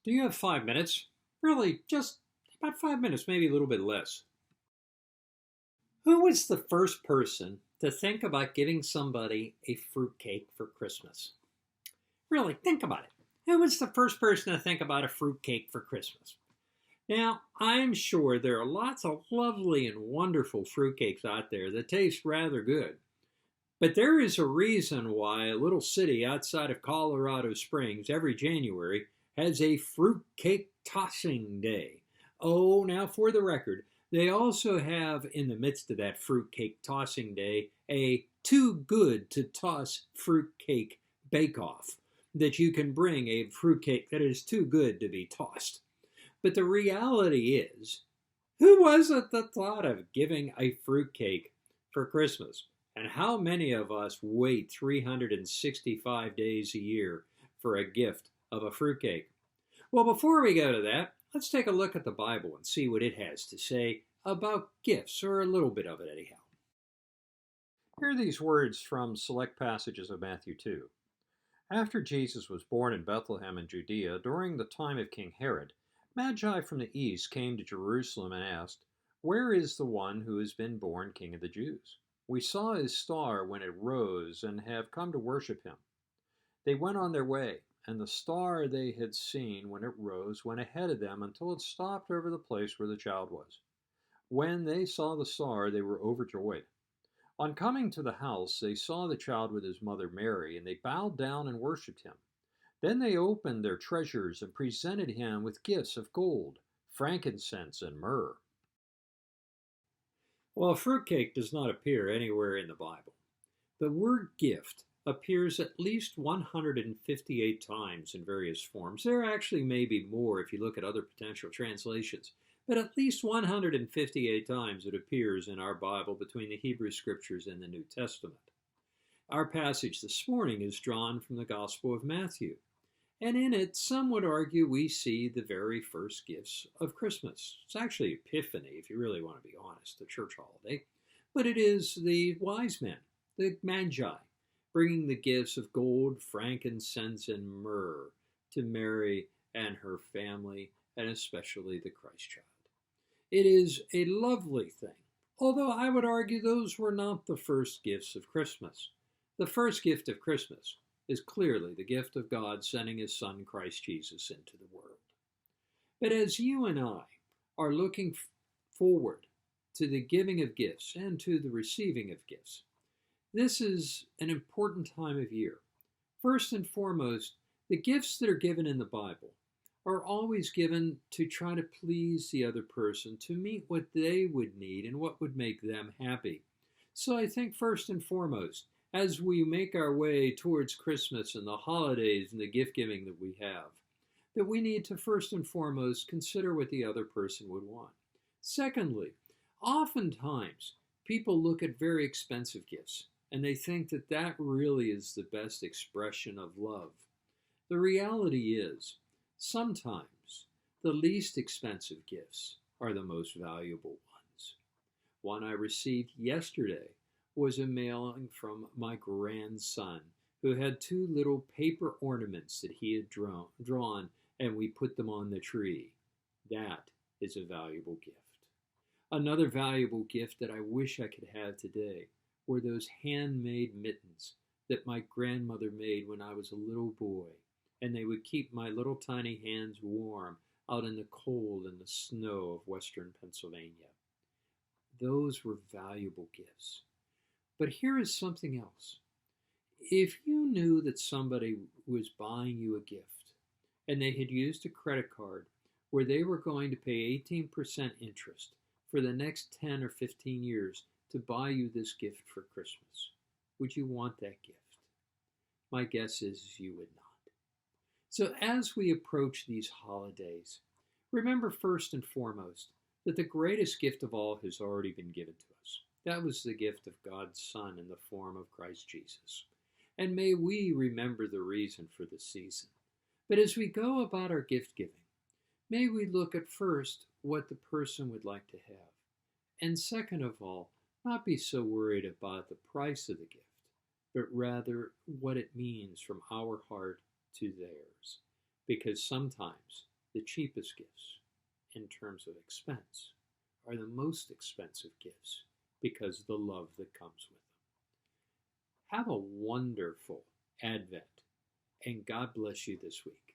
Do you have 5 minutes? Really, just about 5 minutes, maybe a little bit less. Who was the first person to think about giving somebody a fruitcake for Christmas? Really, think about it. Who was the first person to think about a fruitcake for Christmas? Now, I'm sure there are lots of lovely and wonderful fruitcakes out there that taste rather good. But there is a reason why a little city outside of Colorado Springs every January has a fruitcake tossing day. Oh, now for the record, they also have in the midst of that fruitcake tossing day a too good to toss fruitcake bake-off that you can bring a fruitcake that is too good to be tossed. But the reality is, who was it that thought of giving a fruitcake for Christmas? And how many of us wait 365 days a year for a gift of a fruitcake? Well, before we go to that, let's take a look at the Bible and see what it has to say about gifts, or a little bit of it anyhow. Here are these words from select passages of Matthew 2. After Jesus was born in Bethlehem in Judea during the time of King Herod, Magi from the east came to Jerusalem and asked, "Where is the one who has been born King of the Jews? We saw his star when it rose and have come to worship him." They went on their way, and the star they had seen when it rose went ahead of them until it stopped over the place where the child was. When they saw the star, they were overjoyed. On coming to the house, they saw the child with his mother Mary, and they bowed down and worshipped him. Then they opened their treasures and presented him with gifts of gold, frankincense, and myrrh. Well, fruitcake does not appear anywhere in the Bible. The word gift appears at least 158 times in various forms. There actually may be more if you look at other potential translations, but at least 158 times it appears in our Bible between the Hebrew Scriptures and the New Testament. Our passage this morning is drawn from the Gospel of Matthew, and in it, some would argue we see the very first gifts of Christmas. It's actually Epiphany, if you really want to be honest, the church holiday. But it is the wise men, the Magi, bringing the gifts of gold, frankincense, and myrrh to Mary and her family, and especially the Christ child. It is a lovely thing, although I would argue those were not the first gifts of Christmas. The first gift of Christmas is clearly the gift of God sending his Son, Christ Jesus, into the world. But as you and I are looking forward to the giving of gifts and to the receiving of gifts, this is an important time of year. First and foremost, the gifts that are given in the Bible are always given to try to please the other person, to meet what they would need and what would make them happy. So I think first and foremost, as we make our way towards Christmas and the holidays and the gift giving that we have, that we need to first and foremost consider what the other person would want. Secondly, oftentimes people look at very expensive gifts and they think that that really is the best expression of love. The reality is, sometimes the least expensive gifts are the most valuable ones. One I received yesterday was a mailing from my grandson, who had two little paper ornaments that he had drawn, and we put them on the tree. That is a valuable gift. Another valuable gift that I wish I could have today were those handmade mittens that my grandmother made when I was a little boy, and they would keep my little tiny hands warm out in the cold and the snow of western Pennsylvania. Those were valuable gifts. But here is something else. If you knew that somebody was buying you a gift and they had used a credit card where they were going to pay 18% interest for the next 10 or 15 years to buy you this gift for Christmas, would you want that gift? My guess is you would not. So as we approach these holidays, remember first and foremost that the greatest gift of all has already been given to us. That was the gift of God's Son in the form of Christ Jesus. And may we remember the reason for the season. But as we go about our gift giving, may we look at first what the person would like to have. And second of all, not be so worried about the price of the gift, but rather what it means from our heart to theirs. Because sometimes The cheapest gifts, in terms of expense, are the most expensive gifts because of the love that comes with them. Have a wonderful Advent, and God bless you this week.